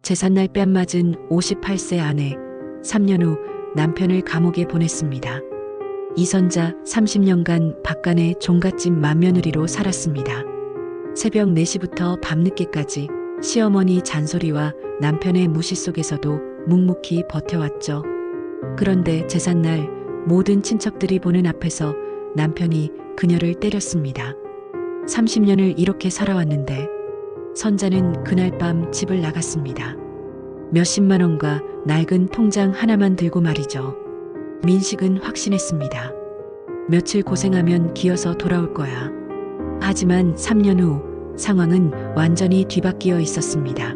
제삿날 뺨 맞은 58세 아내, 3년 후 남편을 감옥에 보냈습니다. 이선자 30년간 박간의 종갓집 맏며느리로 살았습니다. 새벽 4시부터 밤늦게까지 시어머니 잔소리와 남편의 무시 속에서도 묵묵히 버텨왔죠. 그런데 제삿날 모든 친척들이 보는 앞에서 남편이 그녀를 때렸습니다. 30년을 이렇게 살아왔는데 선자는 그날 밤 집을 나갔습니다. 몇십만 원과 낡은 통장 하나만 들고 말이죠. 민식은 확신했습니다. 며칠 고생하면 기어서 돌아올 거야. 하지만 3년 후 상황은 완전히 뒤바뀌어 있었습니다.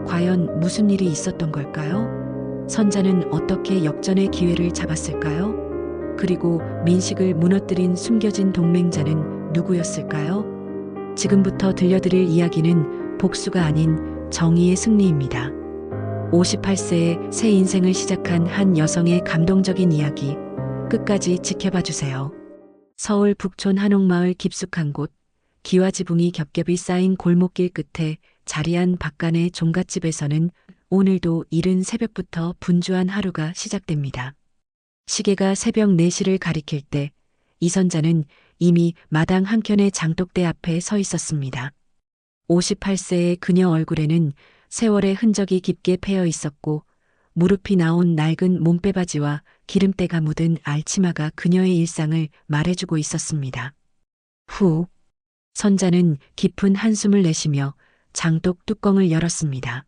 과연 무슨 일이 있었던 걸까요? 선자는 어떻게 역전의 기회를 잡았을까요? 그리고 민식을 무너뜨린 숨겨진 동맹자는 누구였을까요? 지금부터 들려드릴 이야기는 복수가 아닌 정의의 승리입니다. 58세에 새 인생을 시작한 한 여성의 감동적인 이야기, 끝까지 지켜봐 주세요. 서울 북촌 한옥마을 깊숙한 곳, 기와지붕이 겹겹이 쌓인 골목길 끝에 자리한 박간의 종갓집에서는 오늘도 이른 새벽부터 분주한 하루가 시작됩니다. 시계가 새벽 4시를 가리킬 때 이선자는 이미 마당 한켠의 장독대 앞에 서 있었습니다. 58세의 그녀 얼굴에는 세월의 흔적이 깊게 패여 있었고 무릎이 나온 낡은 몸빼바지와 기름때가 묻은 알치마가 그녀의 일상을 말해주고 있었습니다. 후, 선자는 깊은 한숨을 내쉬며 장독 뚜껑을 열었습니다.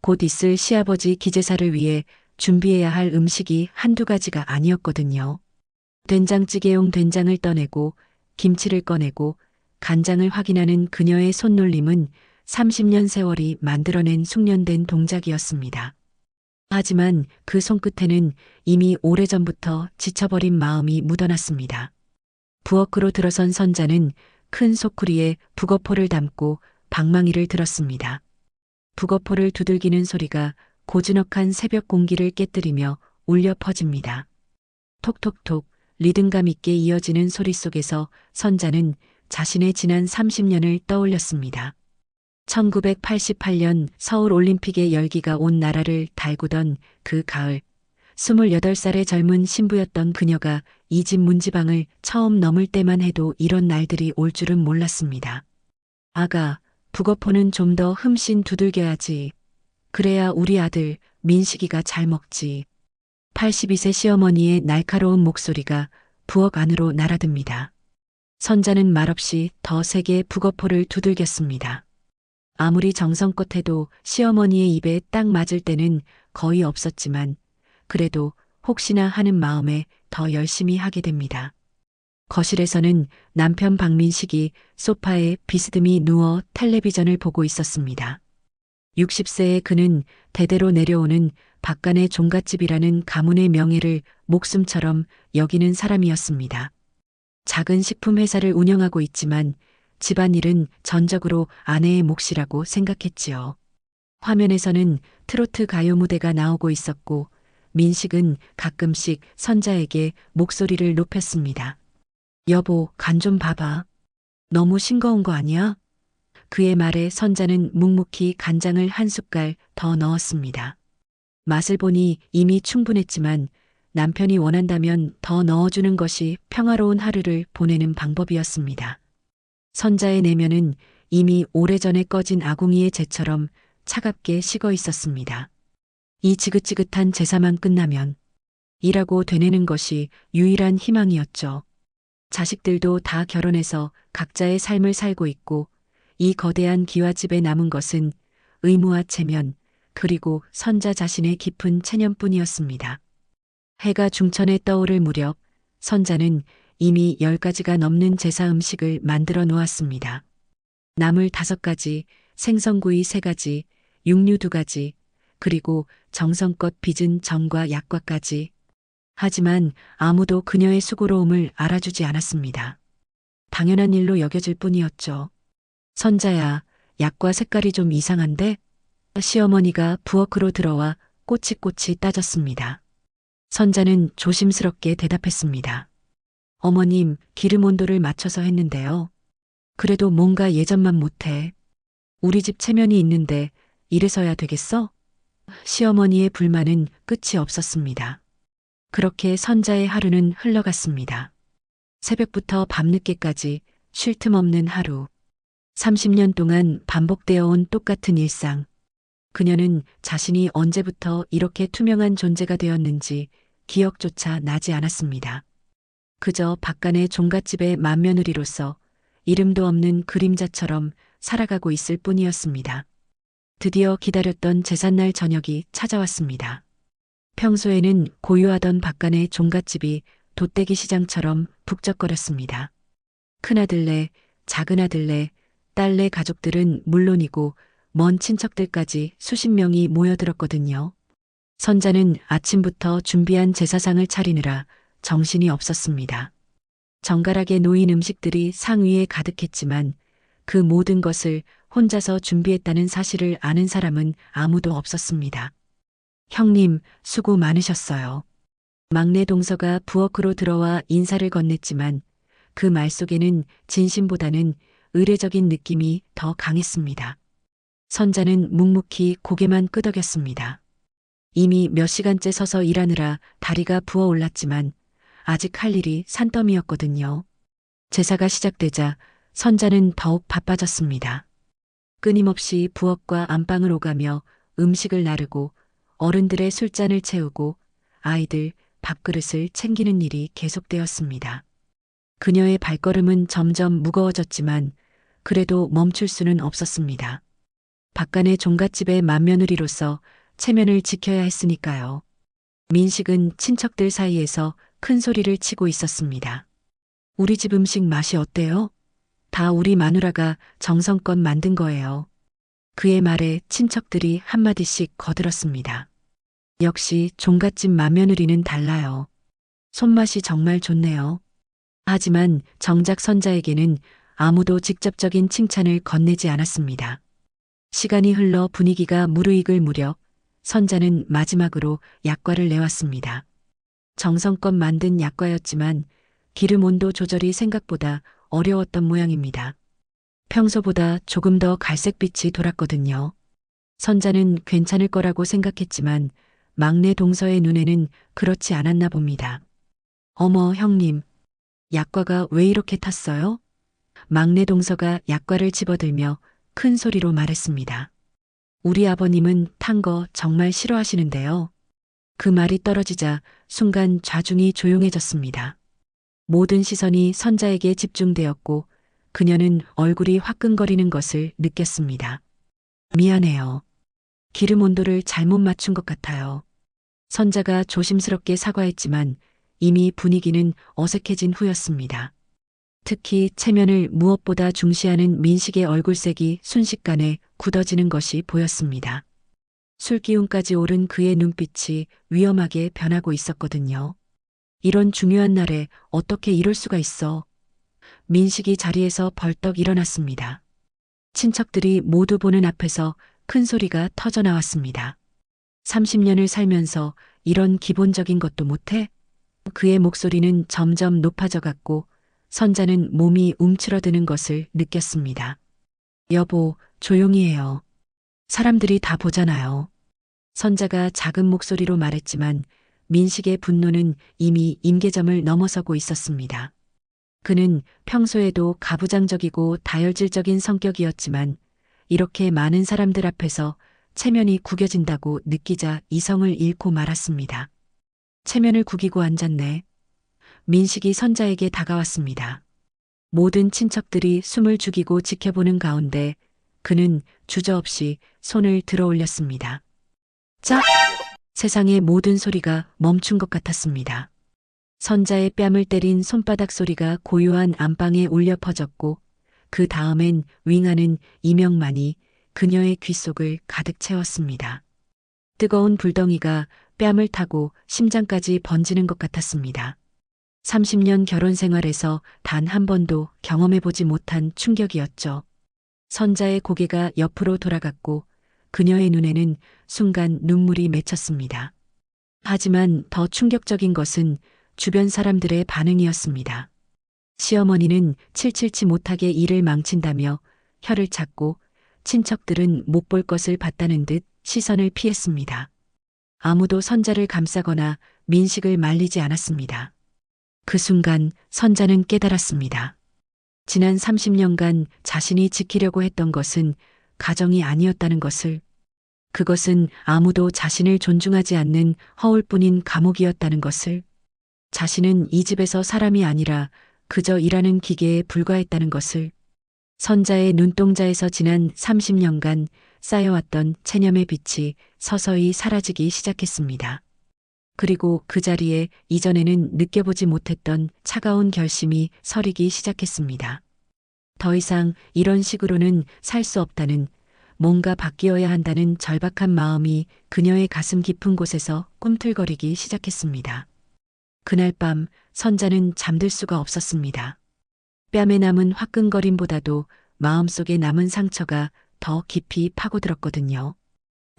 곧 있을 시아버지 기제사를 위해 준비해야 할 음식이 한두 가지가 아니었거든요. 된장찌개용 된장을 떠내고 김치를 꺼내고 간장을 확인하는 그녀의 손놀림은 30년 세월이 만들어낸 숙련된 동작이었습니다. 하지만 그 손끝에는 이미 오래전부터 지쳐버린 마음이 묻어났습니다. 부엌으로 들어선 선자는 큰 소쿠리에 북어포를 담고 방망이를 들었습니다. 북어포를 두들기는 소리가 고즈넉한 새벽 공기를 깨뜨리며 울려 퍼집니다. 톡톡톡 리듬감 있게 이어지는 소리 속에서 선자는 자신의 지난 30년을 떠올렸습니다. 1988년 서울 올림픽의 열기가 온 나라를 달구던 그 가을, 28살의 젊은 신부였던 그녀가 이 집 문지방을 처음 넘을 때만 해도 이런 날들이 올 줄은 몰랐습니다. 아가, 북어포는 좀 더 흠씬 두들겨야지. 그래야 우리 아들 민식이가 잘 먹지. 82세 시어머니의 날카로운 목소리가 부엌 안으로 날아듭니다. 선자는 말없이 더 세게 북어포를 두들겼습니다. 아무리 정성껏 해도 시어머니의 입에 딱 맞을 때는 거의 없었지만 그래도 혹시나 하는 마음에 더 열심히 하게 됩니다. 거실에서는 남편 박민식이 소파에 비스듬히 누워 텔레비전을 보고 있었습니다. 60세의 그는 대대로 내려오는 박간의 종갓집이라는 가문의 명예를 목숨처럼 여기는 사람이었습니다. 작은 식품 회사를 운영하고 있지만 집안일은 전적으로 아내의 몫이라고 생각했지요. 화면에서는 트로트 가요 무대가 나오고 있었고 민식은 가끔씩 선자에게 목소리를 높였습니다. 여보, 간 좀 봐봐. 너무 싱거운 거 아니야? 그의 말에 선자는 묵묵히 간장을 한 숟갈 더 넣었습니다. 맛을 보니 이미 충분했지만 남편이 원한다면 더 넣어주는 것이 평화로운 하루를 보내는 방법이었습니다. 선자의 내면은 이미 오래전에 꺼진 아궁이의 재처럼 차갑게 식어 있었습니다. 이 지긋지긋한 제사만 끝나면 일하고 되내는 것이 유일한 희망이었죠. 자식들도 다 결혼해서 각자의 삶을 살고 있고 이 거대한 기와집에 남은 것은 의무와 체면 그리고 선자 자신의 깊은 체념뿐이었습니다. 해가 중천에 떠오를 무렵 선자는 이미 10가지가 넘는 제사 음식을 만들어 놓았습니다. 나물 5가지, 생선구이 3가지, 육류 2가지, 그리고 정성껏 빚은 전과 약과까지. 하지만 아무도 그녀의 수고로움을 알아주지 않았습니다. 당연한 일로 여겨질 뿐이었죠. 선자야, 약과 색깔이 좀 이상한데? 시어머니가 부엌으로 들어와 꼬치꼬치 따졌습니다. 선자는 조심스럽게 대답했습니다. 어머님, 기름 온도를 맞춰서 했는데요. 그래도 뭔가 예전만 못해. 우리 집 체면이 있는데 이래서야 되겠어? 시어머니의 불만은 끝이 없었습니다. 그렇게 선자의 하루는 흘러갔습니다. 새벽부터 밤늦게까지 쉴 틈 없는 하루. 30년 동안 반복되어 온 똑같은 일상. 그녀는 자신이 언제부터 이렇게 투명한 존재가 되었는지 기억조차 나지 않았습니다. 그저 바깥의 종갓집의 맏며느리로서 이름도 없는 그림자처럼 살아가고 있을 뿐이었습니다. 드디어 기다렸던 제삿날 저녁이 찾아왔습니다. 평소에는 고요하던 바깥의 종갓집이 돛대기 시장처럼 북적거렸습니다. 큰아들네, 작은아들네, 딸네 가족들은 물론이고 먼 친척들까지 수십 명이 모여들었거든요. 선자는 아침부터 준비한 제사상을 차리느라 정신이 없었습니다. 정갈하게 놓인 음식들이 상 위에 가득했지만 그 모든 것을 혼자서 준비했다는 사실을 아는 사람은 아무도 없었습니다. 형님, 수고 많으셨어요. 막내 동서가 부엌으로 들어와 인사를 건넸지만 그 말 속에는 진심보다는 의례적인 느낌이 더 강했습니다. 선자는 묵묵히 고개만 끄덕였습니다. 이미 몇 시간째 서서 일하느라 다리가 부어올랐지만 아직 할 일이 산더미였거든요. 제사가 시작되자 선자는 더욱 바빠졌습니다. 끊임없이 부엌과 안방을 오가며 음식을 나르고 어른들의 술잔을 채우고 아이들 밥그릇을 챙기는 일이 계속되었습니다. 그녀의 발걸음은 점점 무거워졌지만 그래도 멈출 수는 없었습니다. 바깥의 종갓집의 맏며느리로서 체면을 지켜야 했으니까요. 민식은 친척들 사이에서 큰 소리를 치고 있었습니다. 우리 집 음식 맛이 어때요? 다 우리 마누라가 정성껏 만든 거예요. 그의 말에 친척들이 한마디씩 거들었습니다. 역시 종갓집 맏며느리는 달라요. 손맛이 정말 좋네요. 하지만 정작 선자에게는 아무도 직접적인 칭찬을 건네지 않았습니다. 시간이 흘러 분위기가 무르익을 무렵 선자는 마지막으로 약과를 내왔습니다. 정성껏 만든 약과였지만 기름 온도 조절이 생각보다 어려웠던 모양입니다. 평소보다 조금 더 갈색빛이 돌았거든요. 선자는 괜찮을 거라고 생각했지만 막내 동서의 눈에는 그렇지 않았나 봅니다. 어머, 형님. 약과가 왜 이렇게 탔어요? 막내 동서가 약과를 집어들며 큰 소리로 말했습니다. 우리 아버님은 탄 거 정말 싫어하시는데요. 그 말이 떨어지자 순간 좌중이 조용해졌습니다. 모든 시선이 선자에게 집중되었고 그녀는 얼굴이 화끈거리는 것을 느꼈습니다. 미안해요. 기름 온도를 잘못 맞춘 것 같아요. 선자가 조심스럽게 사과했지만 이미 분위기는 어색해진 후였습니다. 특히 체면을 무엇보다 중시하는 민식의 얼굴색이 순식간에 굳어지는 것이 보였습니다. 술기운까지 오른 그의 눈빛이 위험하게 변하고 있었거든요. 이런 중요한 날에 어떻게 이럴 수가 있어. 민식이 자리에서 벌떡 일어났습니다. 친척들이 모두 보는 앞에서 큰 소리가 터져 나왔습니다. 30년을 살면서 이런 기본적인 것도 못해? 그의 목소리는 점점 높아져 갔고 선자는 몸이 움츠러드는 것을 느꼈습니다. 여보, 조용히 해요. 사람들이 다 보잖아요. 선자가 작은 목소리로 말했지만 민식의 분노는 이미 임계점을 넘어서고 있었습니다. 그는 평소에도 가부장적이고 다혈질적인 성격이었지만 이렇게 많은 사람들 앞에서 체면이 구겨진다고 느끼자 이성을 잃고 말았습니다. 체면을 구기고 앉았네. 민식이 선자에게 다가왔습니다. 모든 친척들이 숨을 죽이고 지켜보는 가운데 그는 주저없이 손을 들어 올렸습니다. 짝! 세상의 모든 소리가 멈춘 것 같았습니다. 선자의 뺨을 때린 손바닥 소리가 고요한 안방에 울려 퍼졌고 그 다음엔 윙하는 이명만이 그녀의 귓속을 가득 채웠습니다. 뜨거운 불덩이가 뺨을 타고 심장까지 번지는 것 같았습니다. 30년 결혼 생활에서 단 한 번도 경험해보지 못한 충격이었죠. 선자의 고개가 옆으로 돌아갔고 그녀의 눈에는 순간 눈물이 맺혔습니다. 하지만 더 충격적인 것은 주변 사람들의 반응이었습니다. 시어머니는 칠칠치 못하게 일을 망친다며 혀를 찾고 친척들은 못 볼 것을 봤다는 듯 시선을 피했습니다. 아무도 선자를 감싸거나 민식을 말리지 않았습니다. 그 순간 선자는 깨달았습니다. 지난 30년간 자신이 지키려고 했던 것은 가정이 아니었다는 것을, 그것은 아무도 자신을 존중하지 않는 허울뿐인 감옥이었다는 것을, 자신은 이 집에서 사람이 아니라 그저 일하는 기계에 불과했다는 것을, 선자의 눈동자에서 지난 30년간 쌓여왔던 체념의 빛이 서서히 사라지기 시작했습니다. 그리고 그 자리에 이전에는 느껴보지 못했던 차가운 결심이 서리기 시작했습니다. 더 이상 이런 식으로는 살 수 없다는, 뭔가 바뀌어야 한다는 절박한 마음이 그녀의 가슴 깊은 곳에서 꿈틀거리기 시작했습니다. 그날 밤 선자는 잠들 수가 없었습니다. 뺨에 남은 화끈거림보다도 마음속에 남은 상처가 더 깊이 파고들었거든요.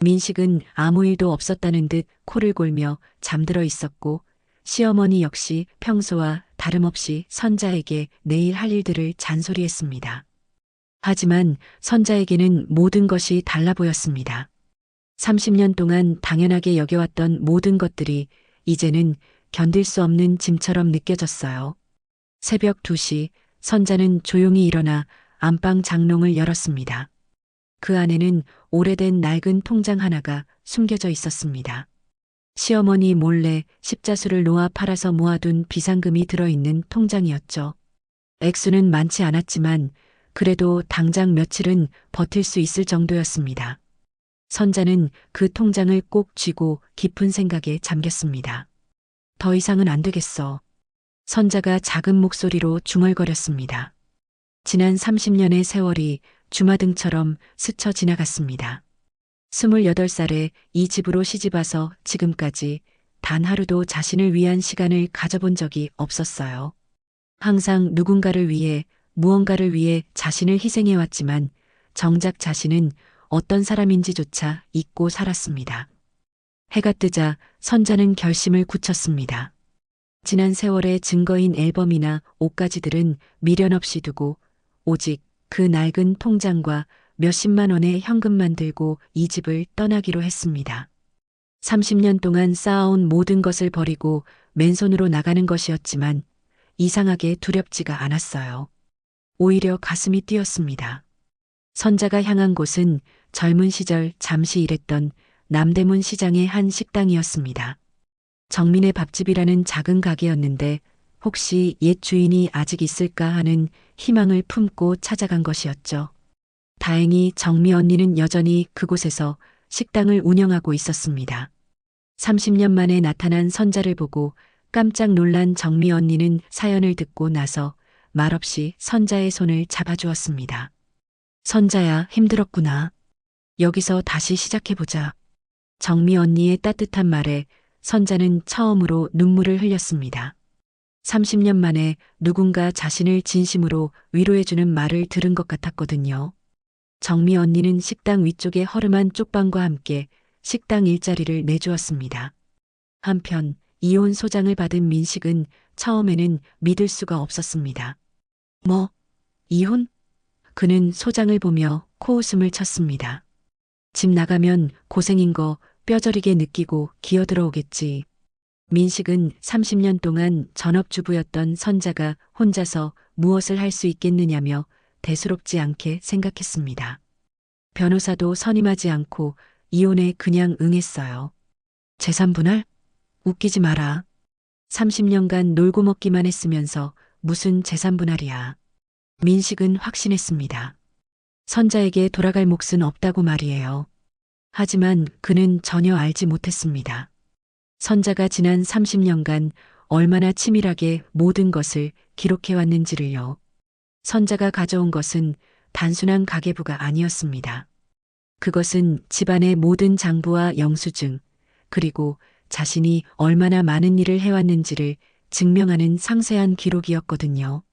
민식은 아무 일도 없었다는 듯 코를 골며 잠들어 있었고, 시어머니 역시 평소와 다름없이 선자에게 내일 할 일들을 잔소리했습니다. 하지만 선자에게는 모든 것이 달라 보였습니다. 30년 동안 당연하게 여겨왔던 모든 것들이 이제는 견딜 수 없는 짐처럼 느껴졌어요. 새벽 2시 선자는 조용히 일어나 안방 장롱을 열었습니다. 그 안에는 오래된 낡은 통장 하나가 숨겨져 있었습니다. 시어머니 몰래 십자수를 놓아 팔아서 모아둔 비상금이 들어있는 통장이었죠. 액수는 많지 않았지만 그래도 당장 며칠은 버틸 수 있을 정도였습니다. 선자는 그 통장을 꼭 쥐고 깊은 생각에 잠겼습니다. 더 이상은 안 되겠어. 선자가 작은 목소리로 중얼거렸습니다. 지난 30년의 세월이 주마등처럼 스쳐 지나갔습니다. 28살에 이 집으로 시집와서 지금까지 단 하루도 자신을 위한 시간을 가져본 적이 없었어요. 항상 누군가를 위해, 무언가를 위해 자신을 희생해왔지만 정작 자신은 어떤 사람인지조차 잊고 살았습니다. 해가 뜨자 선자는 결심을 굳혔습니다. 지난 세월의 증거인 앨범이나 옷가지들은 미련 없이 두고 오직 그 낡은 통장과 몇십만 원의 현금만 들고 이 집을 떠나기로 했습니다. 30년 동안 쌓아온 모든 것을 버리고 맨손으로 나가는 것이었지만 이상하게 두렵지가 않았어요. 오히려 가슴이 뛰었습니다. 선자가 향한 곳은 젊은 시절 잠시 일했던 남대문 시장의 한 식당이었습니다. 정민의 밥집이라는 작은 가게였는데 혹시 옛 주인이 아직 있을까 하는 희망을 품고 찾아간 것이었죠. 다행히 정미 언니는 여전히 그곳에서 식당을 운영하고 있었습니다. 30년 만에 나타난 선자를 보고 깜짝 놀란 정미 언니는 사연을 듣고 나서 말없이 선자의 손을 잡아주었습니다. 선자야, 힘들었구나. 여기서 다시 시작해보자. 정미 언니의 따뜻한 말에 선자는 처음으로 눈물을 흘렸습니다. 30년 만에 누군가 자신을 진심으로 위로해주는 말을 들은 것 같았거든요. 정미 언니는 식당 위쪽에 허름한 쪽방과 함께 식당 일자리를 내주었습니다. 한편 이혼 소장을 받은 민식은 처음에는 믿을 수가 없었습니다. 뭐? 이혼? 그는 소장을 보며 코웃음을 쳤습니다. 집 나가면 고생인 거 뼈저리게 느끼고 기어들어 오겠지. 민식은 30년 동안 전업주부였던 선자가 혼자서 무엇을 할 수 있겠느냐며 대수롭지 않게 생각했습니다. 변호사도 선임하지 않고 이혼에 그냥 응했어요. 재산 분할? 웃기지 마라. 30년간 놀고 먹기만 했으면서 무슨 재산 분할이야. 민식은 확신했습니다. 선자에게 돌아갈 몫은 없다고 말이에요. 하지만 그는 전혀 알지 못했습니다. 선자가 지난 30년간 얼마나 치밀하게 모든 것을 기록해왔는지를요. 선자가 가져온 것은 단순한 가계부가 아니었습니다. 그것은 집안의 모든 장부와 영수증, 그리고 자신이 얼마나 많은 일을 해왔는지를 증명하는 상세한 기록이었거든요.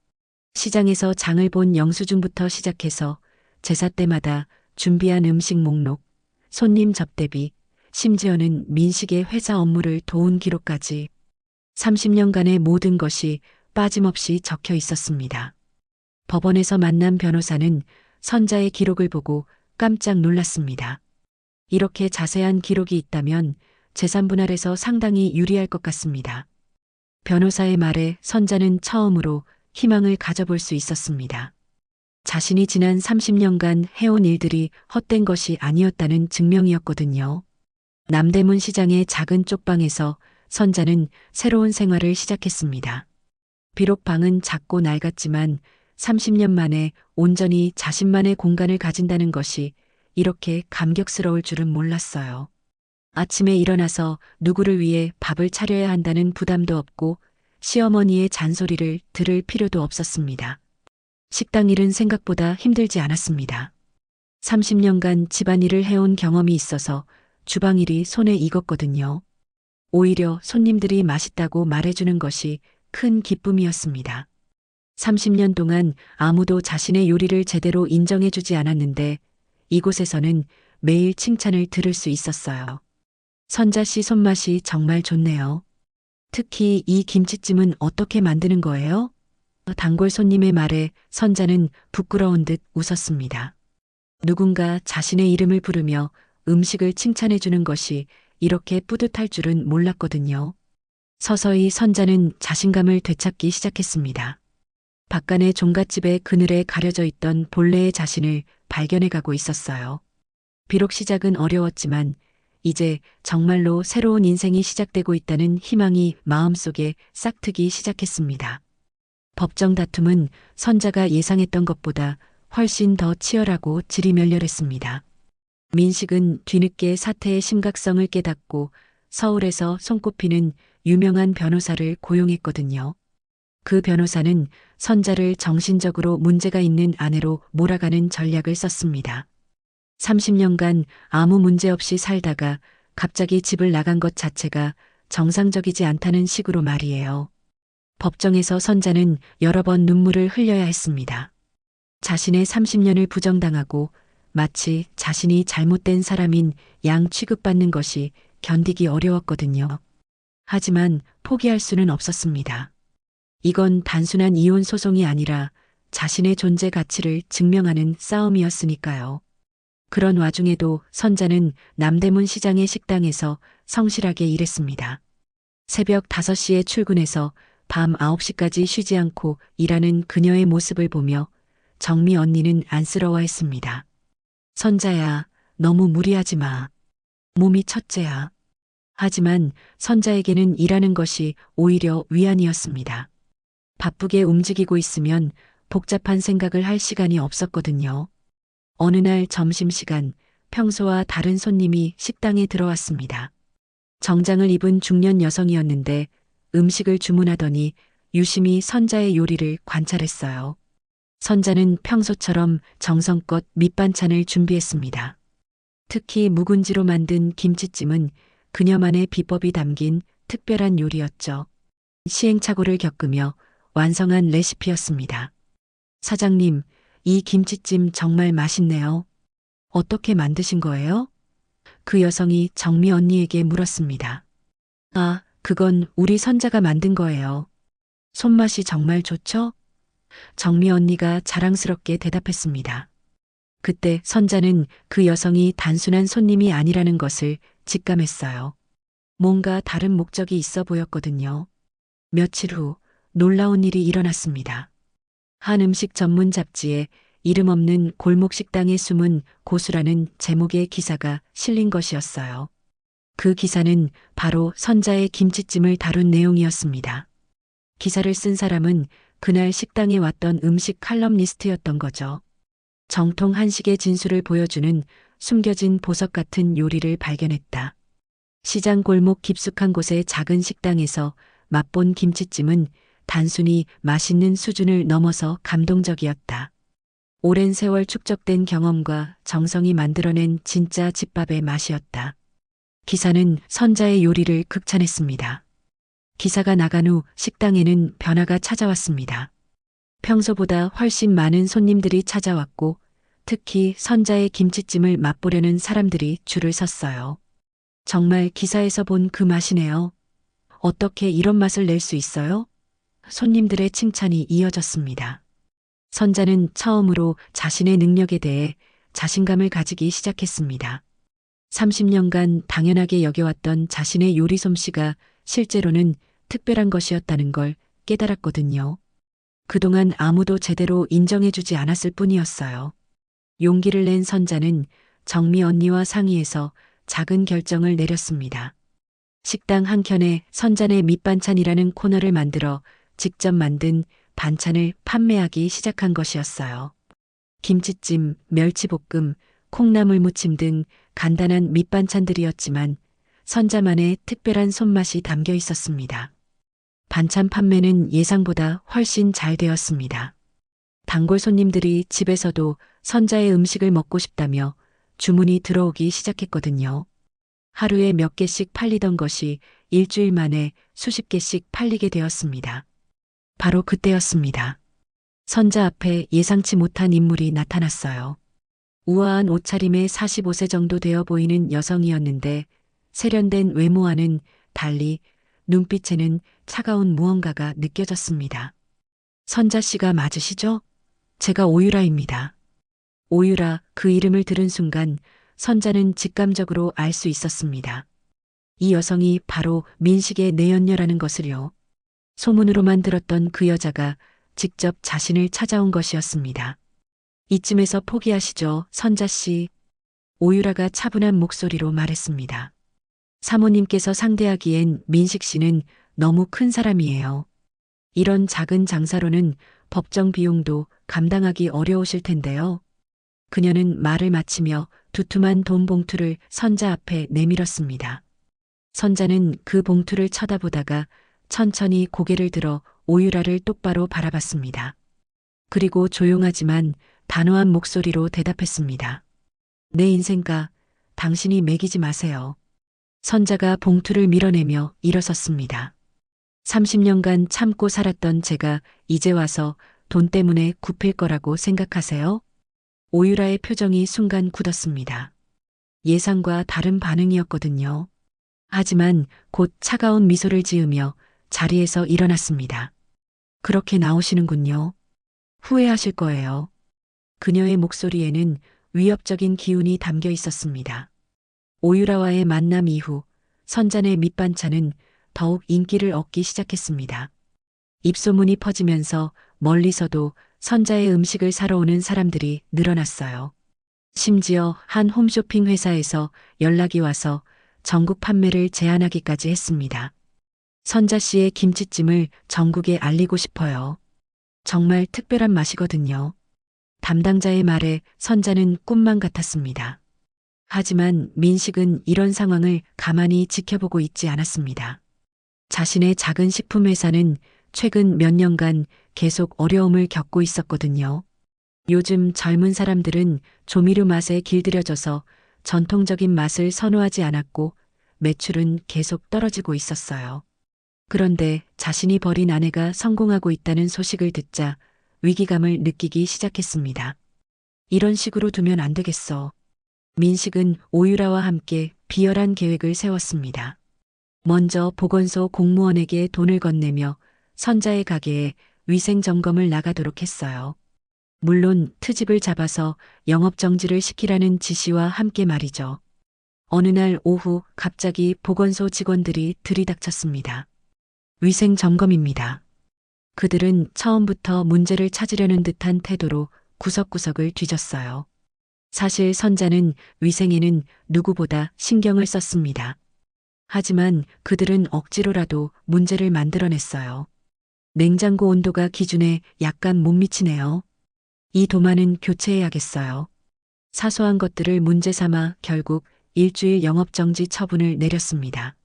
시장에서 장을 본 영수증부터 시작해서 제사 때마다 준비한 음식 목록, 손님 접대비, 심지어는 민식의 회사 업무를 도운 기록까지 30년간의 모든 것이 빠짐없이 적혀 있었습니다. 법원에서 만난 변호사는 선자의 기록을 보고 깜짝 놀랐습니다. 이렇게 자세한 기록이 있다면 재산 분할에서 상당히 유리할 것 같습니다. 변호사의 말에 선자는 처음으로 희망을 가져볼 수 있었습니다. 자신이 지난 30년간 해온 일들이 헛된 것이 아니었다는 증명이었거든요. 남대문 시장의 작은 쪽방에서 선자는 새로운 생활을 시작했습니다. 비록 방은 작고 낡았지만 30년 만에 온전히 자신만의 공간을 가진다는 것이 이렇게 감격스러울 줄은 몰랐어요. 아침에 일어나서 누구를 위해 밥을 차려야 한다는 부담도 없고 시어머니의 잔소리를 들을 필요도 없었습니다. 식당 일은 생각보다 힘들지 않았습니다. 30년간 집안일을 해온 경험이 있어서 주방일이 손에 익었거든요. 오히려 손님들이 맛있다고 말해주는 것이 큰 기쁨이었습니다. 30년 동안 아무도 자신의 요리를 제대로 인정해주지 않았는데 이곳에서는 매일 칭찬을 들을 수 있었어요. 선자 씨 손맛이 정말 좋네요. 특히 이 김치찜은 어떻게 만드는 거예요? 단골 손님의 말에 선자는 부끄러운 듯 웃었습니다. 누군가 자신의 이름을 부르며 음식을 칭찬해 주는 것이 이렇게 뿌듯할 줄은 몰랐거든요. 서서히 선자는 자신감을 되찾기 시작했습니다. 바깥의 종갓집의 그늘에 가려져 있던 본래의 자신을 발견해 가고 있었어요. 비록 시작은 어려웠지만 이제 정말로 새로운 인생이 시작되고 있다는 희망이 마음속에 싹트기 시작했습니다. 법정 다툼은 선자가 예상했던 것보다 훨씬 더 치열하고 지리멸렬했습니다. 민식은 뒤늦게 사태의 심각성을 깨닫고 서울에서 손꼽히는 유명한 변호사를 고용했거든요. 그 변호사는 선자를 정신적으로 문제가 있는 아내로 몰아가는 전략을 썼습니다. 30년간 아무 문제 없이 살다가 갑자기 집을 나간 것 자체가 정상적이지 않다는 식으로 말이에요. 법정에서 선자는 여러 번 눈물을 흘려야 했습니다. 자신의 30년을 부정당하고 마치 자신이 잘못된 사람인 양 취급받는 것이 견디기 어려웠거든요. 하지만 포기할 수는 없었습니다. 이건 단순한 이혼 소송이 아니라 자신의 존재 가치를 증명하는 싸움이었으니까요. 그런 와중에도 선자는 남대문 시장의 식당에서 성실하게 일했습니다. 새벽 5시에 출근해서 밤 9시까지 쉬지 않고 일하는 그녀의 모습을 보며 정미 언니는 안쓰러워했습니다. 선자야, 너무 무리하지 마. 몸이 첫째야. 하지만 선자에게는 일하는 것이 오히려 위안이었습니다. 바쁘게 움직이고 있으면 복잡한 생각을 할 시간이 없었거든요. 어느 날 점심시간 평소와 다른 손님이 식당에 들어왔습니다. 정장을 입은 중년 여성이었는데 음식을 주문하더니 유심히 선자의 요리를 관찰했어요. 선자는 평소처럼 정성껏 밑반찬을 준비했습니다. 특히 묵은지로 만든 김치찜은 그녀만의 비법이 담긴 특별한 요리였죠. 시행착오를 겪으며 완성한 레시피였습니다. 사장님, 이 김치찜 정말 맛있네요. 어떻게 만드신 거예요? 그 여성이 정미 언니에게 물었습니다. 아, 그건 우리 선자가 만든 거예요. 손맛이 정말 좋죠? 정미 언니가 자랑스럽게 대답했습니다. 그때 선자는 그 여성이 단순한 손님이 아니라는 것을 직감했어요. 뭔가 다른 목적이 있어 보였거든요. 며칠 후 놀라운 일이 일어났습니다. 한 음식 전문 잡지에 이름 없는 골목 식당의 숨은 고수라는 제목의 기사가 실린 것이었어요. 그 기사는 바로 선자의 김치찜을 다룬 내용이었습니다. 기사를 쓴 사람은 그날 식당에 왔던 음식 칼럼니스트였던 거죠. 정통 한식의 진수를 보여주는 숨겨진 보석 같은 요리를 발견했다. 시장 골목 깊숙한 곳의 작은 식당에서 맛본 김치찜은 단순히 맛있는 수준을 넘어서 감동적이었다. 오랜 세월 축적된 경험과 정성이 만들어낸 진짜 집밥의 맛이었다. 기사는 선자의 요리를 극찬했습니다. 기사가 나간 후 식당에는 변화가 찾아왔습니다. 평소보다 훨씬 많은 손님들이 찾아왔고 특히 선자의 김치찜을 맛보려는 사람들이 줄을 섰어요. 정말 기사에서 본 그 맛이네요. 어떻게 이런 맛을 낼 수 있어요? 손님들의 칭찬이 이어졌습니다. 선자는 처음으로 자신의 능력에 대해 자신감을 가지기 시작했습니다. 30년간 당연하게 여겨왔던 자신의 요리 솜씨가 실제로는 특별한 것이었다는 걸 깨달았거든요. 그동안 아무도 제대로 인정해주지 않았을 뿐이었어요. 용기를 낸 선자는 정미 언니와 상의해서 작은 결정을 내렸습니다. 식당 한켠에 선잔의 밑반찬이라는 코너를 만들어 직접 만든 반찬을 판매하기 시작한 것이었어요. 김치찜, 멸치볶음, 콩나물 무침 등 간단한 밑반찬들이었지만 선자만의 특별한 손맛이 담겨 있었습니다. 반찬 판매는 예상보다 훨씬 잘 되었습니다. 단골 손님들이 집에서도 선자의 음식을 먹고 싶다며 주문이 들어오기 시작했거든요. 하루에 몇 개씩 팔리던 것이 일주일 만에 수십 개씩 팔리게 되었습니다. 바로 그때였습니다. 선자 앞에 예상치 못한 인물이 나타났어요. 우아한 옷차림에 45세 정도 되어 보이는 여성이었는데 세련된 외모와는 달리 눈빛에는 차가운 무언가가 느껴졌습니다. 선자 씨가 맞으시죠? 제가 오유라입니다. 오유라, 그 이름을 들은 순간 선자는 직감적으로 알 수 있었습니다. 이 여성이 바로 민식의 내연녀라는 것을요. 소문으로만 들었던 그 여자가 직접 자신을 찾아온 것이었습니다. 이쯤에서 포기하시죠, 선자 씨. 오유라가 차분한 목소리로 말했습니다. 사모님께서 상대하기엔 민식 씨는 너무 큰 사람이에요. 이런 작은 장사로는 법정 비용도 감당하기 어려우실 텐데요. 그녀는 말을 마치며 두툼한 돈 봉투를 선자 앞에 내밀었습니다. 선자는 그 봉투를 쳐다보다가 천천히 고개를 들어 오유라를 똑바로 바라봤습니다. 그리고 조용하지만 단호한 목소리로 대답했습니다. 내 인생가 당신이 매기지 마세요. 선자가 봉투를 밀어내며 일어섰습니다. 30년간 참고 살았던 제가 이제 와서 돈 때문에 굽힐 거라고 생각하세요? 오유라의 표정이 순간 굳었습니다. 예상과 다른 반응이었거든요. 하지만 곧 차가운 미소를 지으며 자리에서 일어났습니다. 그렇게 나오시는군요. 후회하실 거예요. 그녀의 목소리에는 위협적인 기운이 담겨 있었습니다. 오유라와의 만남 이후 선잔의 밑반찬은 더욱 인기를 얻기 시작했습니다. 입소문이 퍼지면서 멀리서도 선자의 음식을 사러 오는 사람들이 늘어났어요. 심지어 한 홈쇼핑 회사에서 연락이 와서 전국 판매를 제안하기까지 했습니다. 선자 씨의 김치찜을 전국에 알리고 싶어요. 정말 특별한 맛이거든요. 담당자의 말에 선자는 꿈만 같았습니다. 하지만 민식은 이런 상황을 가만히 지켜보고 있지 않았습니다. 자신의 작은 식품 회사는 최근 몇 년간 계속 어려움을 겪고 있었거든요. 요즘 젊은 사람들은 조미료 맛에 길들여져서 전통적인 맛을 선호하지 않았고 매출은 계속 떨어지고 있었어요. 그런데 자신이 버린 아내가 성공하고 있다는 소식을 듣자 위기감을 느끼기 시작했습니다. 이런 식으로 두면 안 되겠어. 민식은 오유라와 함께 비열한 계획을 세웠습니다. 먼저 보건소 공무원에게 돈을 건네며 선자의 가게에 위생 점검을 나가도록 했어요. 물론 트집을 잡아서 영업정지를 시키라는 지시와 함께 말이죠. 어느 날 오후 갑자기 보건소 직원들이 들이닥쳤습니다. 위생 점검입니다. 그들은 처음부터 문제를 찾으려는 듯한 태도로 구석구석을 뒤졌어요. 사실 선자는 위생에는 누구보다 신경을 썼습니다. 하지만 그들은 억지로라도 문제를 만들어냈어요. 냉장고 온도가 기준에 약간 못 미치네요. 이 도마는 교체해야겠어요. 사소한 것들을 문제 삼아 결국 일주일 영업정지 처분을 내렸습니다.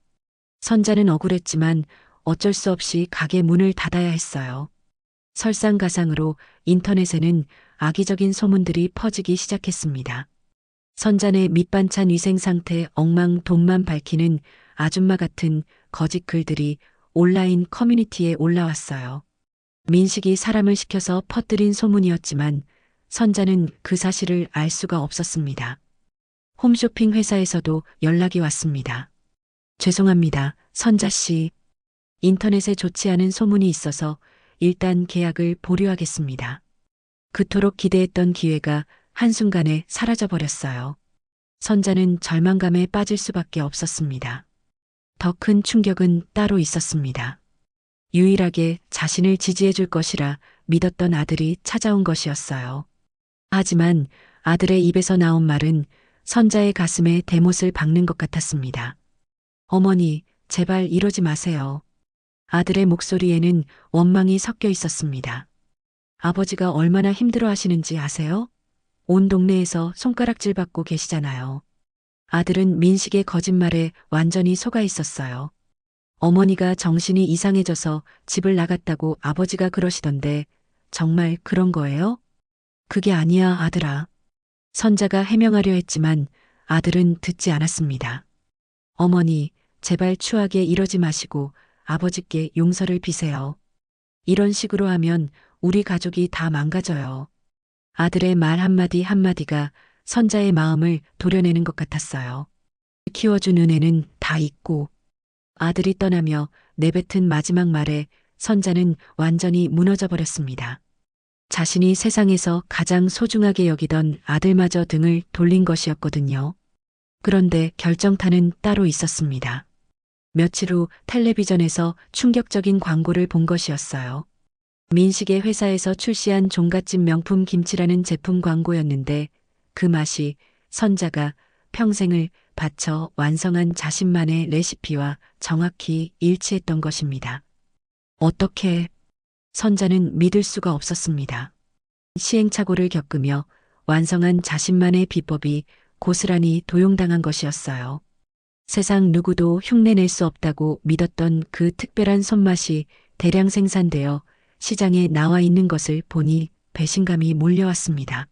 선자는 억울했지만 어쩔 수 없이 가게 문을 닫아야 했어요. 설상가상으로 인터넷에는 악의적인 소문들이 퍼지기 시작했습니다. 선잔의 밑반찬 위생 상태 엉망 돈만 밝히는 아줌마 같은 거짓 글들이 온라인 커뮤니티에 올라왔어요. 민식이 사람을 시켜서 퍼뜨린 소문이었지만 선자는 그 사실을 알 수가 없었습니다. 홈쇼핑 회사에서도 연락이 왔습니다. 죄송합니다, 선자 씨. 인터넷에 좋지 않은 소문이 있어서 일단 계약을 보류하겠습니다. 그토록 기대했던 기회가 한순간에 사라져버렸어요. 선자는 절망감에 빠질 수밖에 없었습니다. 더 큰 충격은 따로 있었습니다. 유일하게 자신을 지지해 줄 것이라 믿었던 아들이 찾아온 것이었어요. 하지만 아들의 입에서 나온 말은 선자의 가슴에 대못을 박는 것 같았습니다. 어머니, 제발 이러지 마세요. 아들의 목소리에는 원망이 섞여 있었습니다. 아버지가 얼마나 힘들어 하시는지 아세요? 온 동네에서 손가락질 받고 계시잖아요. 아들은 민식의 거짓말에 완전히 속아 있었어요. 어머니가 정신이 이상해져서 집을 나갔다고 아버지가 그러시던데 정말 그런 거예요? 그게 아니야, 아들아. 선자가 해명하려 했지만 아들은 듣지 않았습니다. 어머니, 제발 추하게 이러지 마시고 아버지께 용서를 비세요. 이런 식으로 하면 우리 가족이 다 망가져요. 아들의 말 한마디 한마디가 선자의 마음을 도려내는 것 같았어요. 키워준 은혜는 다 잊고 아들이 떠나며 내뱉은 마지막 말에 선자는 완전히 무너져 버렸습니다. 자신이 세상에서 가장 소중하게 여기던 아들마저 등을 돌린 것이었거든요. 그런데 결정타는 따로 있었습니다. 며칠 후 텔레비전에서 충격적인 광고를 본 것이었어요. 민식의 회사에서 출시한 종갓집 명품 김치라는 제품 광고였는데 그 맛이 선자가 평생을 바쳐 완성한 자신만의 레시피와 정확히 일치했던 것입니다. 어떻게? 선자는 믿을 수가 없었습니다. 시행착오를 겪으며 완성한 자신만의 비법이 고스란히 도용당한 것이었어요. 세상 누구도 흉내낼 수 없다고 믿었던 그 특별한 손맛이 대량 생산되어 시장에 나와 있는 것을 보니 배신감이 몰려왔습니다.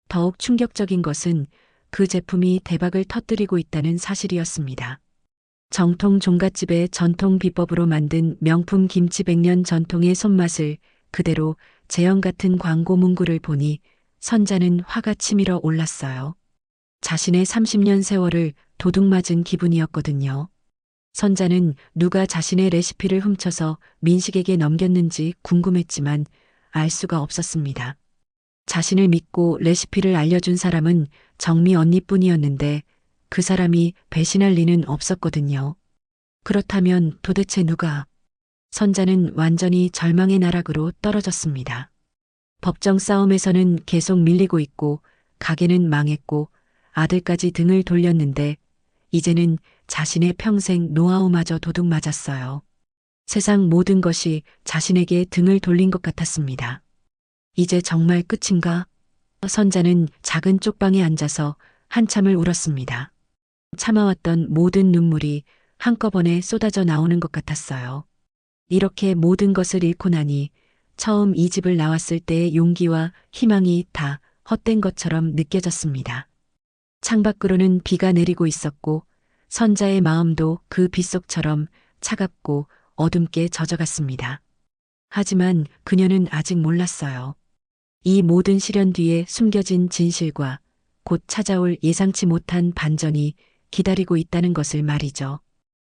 더욱 충격적인 것은 그 제품이 대박을 터뜨리고 있다는 사실이었습니다. 정통 종갓집의 전통 비법으로 만든 명품 김치 100년 전통의 손맛을 그대로 재현 같은 광고 문구를 보니 선자는 화가 치밀어 올랐어요. 자신의 30년 세월을 도둑맞은 기분이었거든요. 선자는 누가 자신의 레시피를 훔쳐서 민식에게 넘겼는지 궁금했지만 알 수가 없었습니다. 자신을 믿고 레시피를 알려준 사람은 정미 언니뿐이었는데 그 사람이 배신할 리는 없었거든요. 그렇다면 도대체 누가? 선자는 완전히 절망의 나락으로 떨어졌습니다. 법정 싸움에서는 계속 밀리고 있고 가게는 망했고 아들까지 등을 돌렸는데 이제는 자신의 평생 노하우마저 도둑맞았어요. 세상 모든 것이 자신에게 등을 돌린 것 같았습니다. 이제 정말 끝인가? 선자는 작은 쪽방에 앉아서 한참을 울었습니다. 참아왔던 모든 눈물이 한꺼번에 쏟아져 나오는 것 같았어요. 이렇게 모든 것을 잃고 나니 처음 이 집을 나왔을 때의 용기와 희망이 다 헛된 것처럼 느껴졌습니다. 창밖으로는 비가 내리고 있었고 선자의 마음도 그 빗속처럼 차갑고 어둡게 젖어갔습니다. 하지만 그녀는 아직 몰랐어요. 이 모든 시련 뒤에 숨겨진 진실과 곧 찾아올 예상치 못한 반전이 기다리고 있다는 것을 말이죠.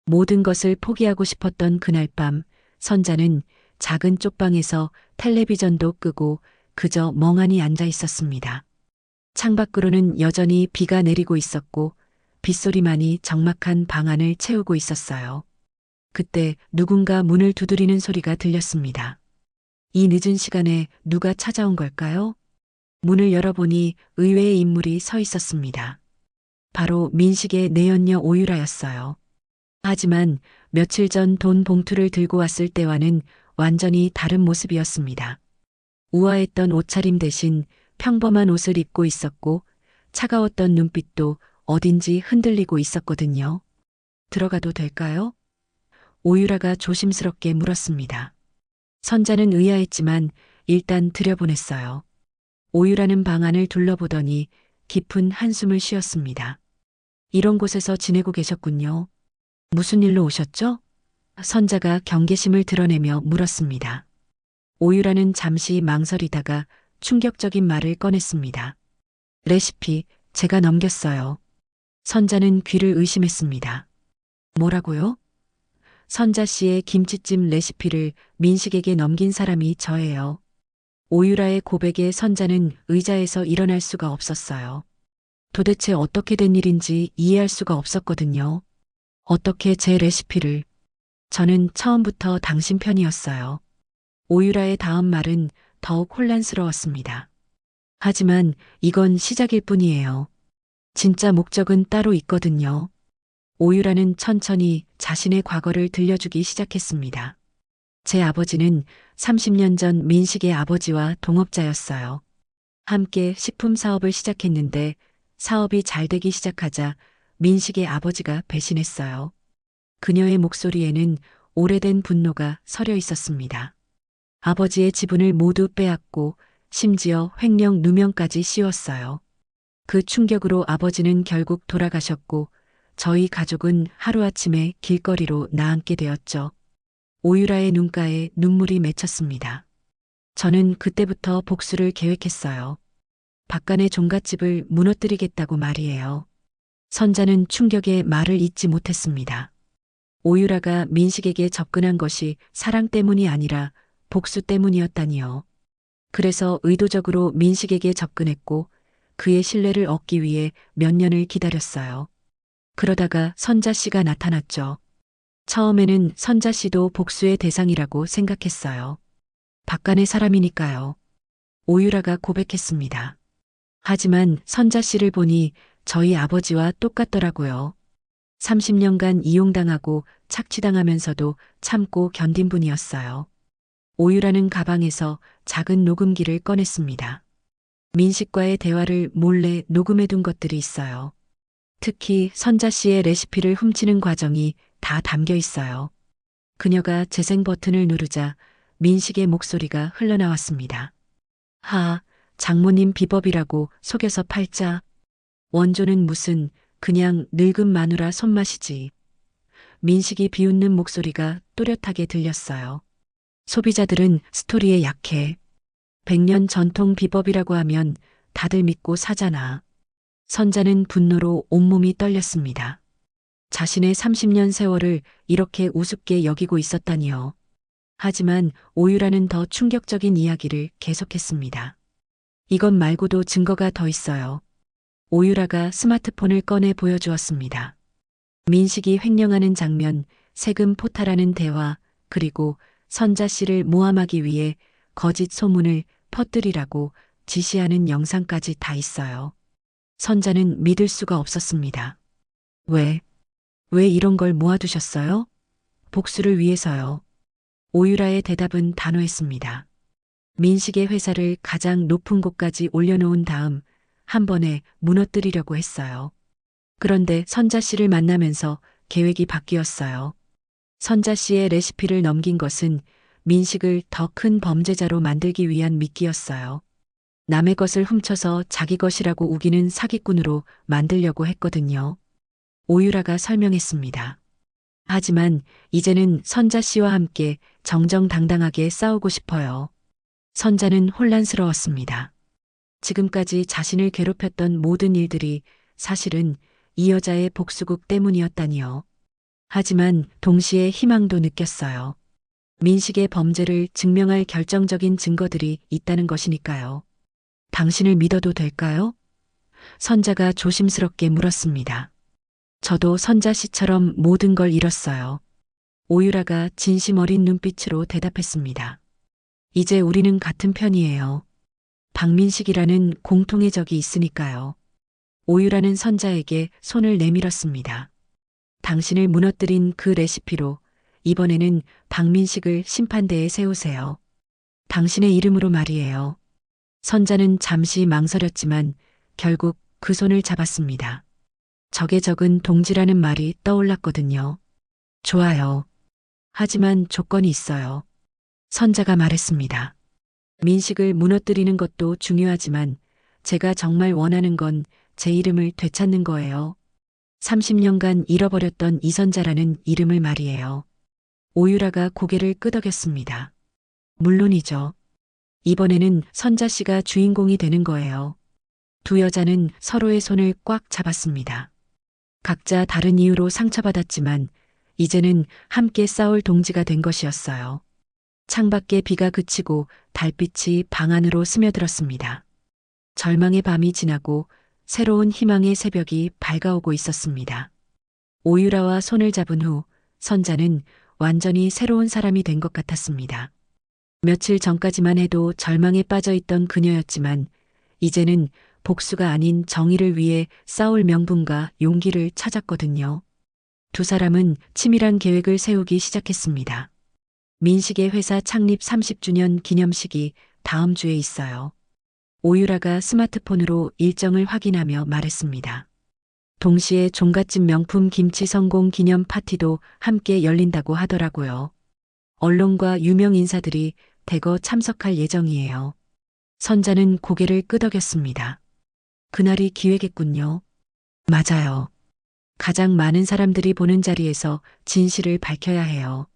모든 것을 포기하고 싶었던 그날 밤 선자는 작은 쪽방에서 텔레비전도 끄고 그저 멍하니 앉아 있었습니다. 창밖으로는 여전히 비가 내리고 있었고 빗소리만이 적막한 방 안을 채우고 있었어요. 그때 누군가 문을 두드리는 소리가 들렸습니다. 이 늦은 시간에 누가 찾아온 걸까요? 문을 열어보니 의외의 인물이 서 있었습니다. 바로 민식의 내연녀 오유라였어요. 하지만 며칠 전 돈 봉투를 들고 왔을 때와는 완전히 다른 모습이었습니다. 우아했던 옷차림 대신 평범한 옷을 입고 있었고 차가웠던 눈빛도 어딘지 흔들리고 있었거든요. 들어가도 될까요? 오유라가 조심스럽게 물었습니다. 선자는 의아했지만 일단 들여보냈어요. 오유라는 방 안을 둘러보더니 깊은 한숨을 쉬었습니다. 이런 곳에서 지내고 계셨군요. 무슨 일로 오셨죠? 선자가 경계심을 드러내며 물었습니다. 오유라는 잠시 망설이다가 충격적인 말을 꺼냈습니다. 레시피 제가 넘겼어요. 선자는 귀를 의심했습니다. 뭐라고요? 선자 씨의 김치찜 레시피를 민식에게 넘긴 사람이 저예요. 오유라의 고백에 선자는 의자에서 일어날 수가 없었어요. 도대체 어떻게 된 일인지 이해할 수가 없었거든요. 어떻게 제 레시피를. 저는 처음부터 당신 편이었어요. 오유라의 다음 말은 더욱 혼란스러웠습니다. 하지만 이건 시작일 뿐이에요. 진짜 목적은 따로 있거든요. 오유라는 천천히 자신의 과거를 들려주기 시작했습니다. 제 아버지는 30년 전 민식의 아버지와 동업자였어요. 함께 식품 사업을 시작했는데 사업이 잘 되기 시작하자 민식의 아버지가 배신했어요. 그녀의 목소리에는 오래된 분노가 서려 있었습니다. 아버지의 지분을 모두 빼앗고 심지어 횡령 누명까지 씌웠어요. 그 충격으로 아버지는 결국 돌아가셨고 저희 가족은 하루아침에 길거리로 나앉게 되었죠. 오유라의 눈가에 눈물이 맺혔습니다. 저는 그때부터 복수를 계획했어요. 박간의 종갓집을 무너뜨리겠다고 말이에요. 선자는 충격에 말을 잇지 못했습니다. 오유라가 민식에게 접근한 것이 사랑 때문이 아니라 복수 때문이었다니요. 그래서 의도적으로 민식에게 접근했고 그의 신뢰를 얻기 위해 몇 년을 기다렸어요. 그러다가 선자 씨가 나타났죠. 처음에는 선자 씨도 복수의 대상이라고 생각했어요. 박간의 사람이니까요. 오유라가 고백했습니다. 하지만 선자 씨를 보니 저희 아버지와 똑같더라고요. 30년간 이용당하고 착취당하면서도 참고 견딘 분이었어요. 오유라는 가방에서 작은 녹음기를 꺼냈습니다. 민식과의 대화를 몰래 녹음해둔 것들이 있어요. 특히 선자 씨의 레시피를 훔치는 과정이 다 담겨 있어요. 그녀가 재생 버튼을 누르자 민식의 목소리가 흘러나왔습니다. 장모님 비법이라고 속여서 팔자. 원조는 무슨 그냥 늙은 마누라 손맛이지. 민식이 비웃는 목소리가 또렷하게 들렸어요. 소비자들은 스토리에 약해. 100년 전통 비법이라고 하면 다들 믿고 사잖아. 선자는 분노로 온몸이 떨렸습니다. 자신의 30년 세월을 이렇게 우습게 여기고 있었다니요. 하지만 오유라는 더 충격적인 이야기를 계속했습니다. 이것 말고도 증거가 더 있어요. 오유라가 스마트폰을 꺼내 보여주었습니다. 민식이 횡령하는 장면, 세금 포탈하는 대화, 그리고 선자 씨를 모함하기 위해 거짓 소문을 퍼뜨리라고 지시하는 영상까지 다 있어요. 선자는 믿을 수가 없었습니다. 왜 이런 걸 모아두셨어요? 복수를 위해서요. 오유라의 대답은 단호했습니다. 민식의 회사를 가장 높은 곳까지 올려놓은 다음 한 번에 무너뜨리려고 했어요. 그런데 선자 씨를 만나면서 계획이 바뀌었어요. 선자 씨의 레시피를 넘긴 것은 민식을 더 큰 범죄자로 만들기 위한 미끼였어요. 남의 것을 훔쳐서 자기 것이라고 우기는 사기꾼으로 만들려고 했거든요. 오유라가 설명했습니다. 하지만 이제는 선자 씨와 함께 정정당당하게 싸우고 싶어요. 선자는 혼란스러웠습니다. 지금까지 자신을 괴롭혔던 모든 일들이 사실은 이 여자의 복수국 때문이었다니요. 하지만 동시에 희망도 느꼈어요. 민식의 범죄를 증명할 결정적인 증거들이 있다는 것이니까요. 당신을 믿어도 될까요? 선자가 조심스럽게 물었습니다. 저도 선자 씨처럼 모든 걸 잃었어요. 오유라가 진심 어린 눈빛으로 대답했습니다. 이제 우리는 같은 편이에요. 박민식이라는 공통의 적이 있으니까요. 오유라는 선자에게 손을 내밀었습니다. 당신을 무너뜨린 그 레시피로 이번에는 박민식을 심판대에 세우세요. 당신의 이름으로 말이에요. 선자는 잠시 망설였지만 결국 그 손을 잡았습니다. 적의 적은 동지라는 말이 떠올랐거든요. 좋아요. 하지만 조건이 있어요. 선자가 말했습니다. 민식을 무너뜨리는 것도 중요하지만 제가 정말 원하는 건 제 이름을 되찾는 거예요. 30년간 잃어버렸던 이선자라는 이름을 말이에요. 오유라가 고개를 끄덕였습니다. 물론이죠. 이번에는 선자 씨가 주인공이 되는 거예요. 두 여자는 서로의 손을 꽉 잡았습니다. 각자 다른 이유로 상처받았지만 이제는 함께 싸울 동지가 된 것이었어요. 창밖에 비가 그치고 달빛이 방 안으로 스며들었습니다. 절망의 밤이 지나고 새로운 희망의 새벽이 밝아오고 있었습니다. 오유라와 손을 잡은 후 선자는 완전히 새로운 사람이 된 것 같았습니다. 며칠 전까지만 해도 절망에 빠져 있던 그녀였지만 이제는 복수가 아닌 정의를 위해 싸울 명분과 용기를 찾았거든요. 두 사람은 치밀한 계획을 세우기 시작했습니다. 민식의 회사 창립 30주년 기념식이 다음 주에 있어요. 오유라가 스마트폰으로 일정을 확인하며 말했습니다. 동시에 종갓집 명품 김치 성공 기념 파티도 함께 열린다고 하더라고요. 언론과 유명 인사들이 대거 참석할 예정이에요. 선자는 고개를 끄덕였습니다. 그날이 기회겠군요. 맞아요. 가장 많은 사람들이 보는 자리에서 진실을 밝혀야 해요.